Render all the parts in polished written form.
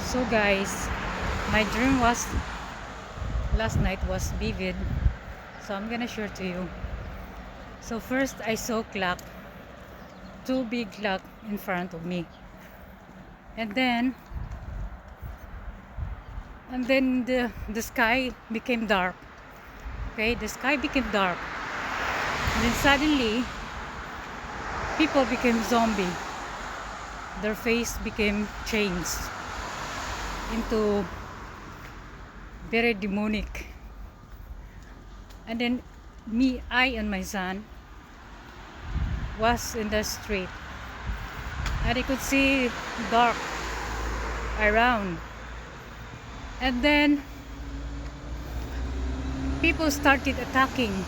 So guys, my dream was last night was vivid. So I'm gonna share to you. So first I saw clock, two big clock in front of me. And then the sky became dark. Okay, the sky became dark. And then suddenly people became zombie. Their face became changed into very demonic. And then I and my son was in the street, and I could see dark around. And then people started attacking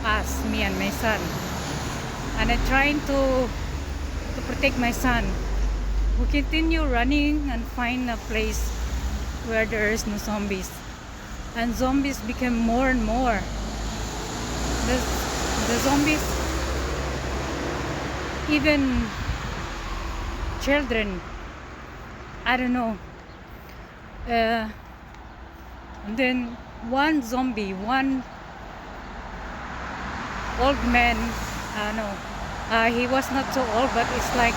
us, me and my son. And I trying to protect my son. We continue running and find a place where there is no zombies. And zombies became more and more. The zombies, even children, I don't know. And then one zombie, one old man, he was not so old, but it's like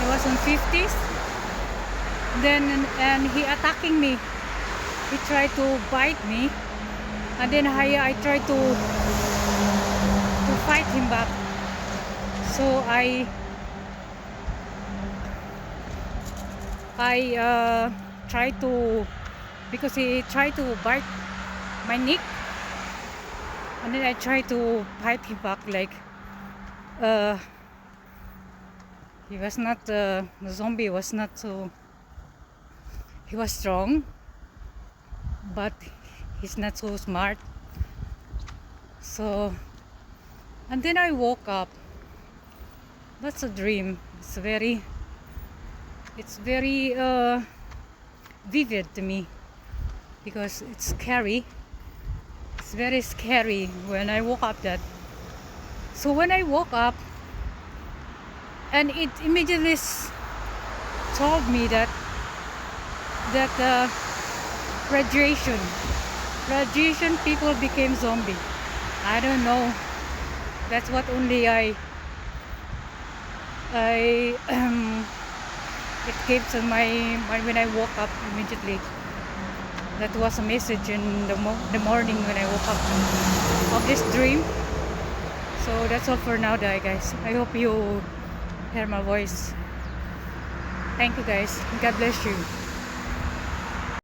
he was in 50s. Then and he attacking me. He tried to bite me, and then I tried to fight him back. So I tried to, because he tried to bite my neck, and then I tried to fight him back like he was not the zombie was not so, he was strong, but he's not so smart. So, and then I woke up. That's a dream. It's very vivid to me, because it's scary. It's very scary when I woke up that. So when I woke up, and it immediately told me that radiation people became zombie. I don't know. That's what only it came to my mind when I woke up immediately. That was a message in the morning when I woke up of this dream. So that's all for now, guys. I hope you hear my voice. Thank you, guys. God bless you.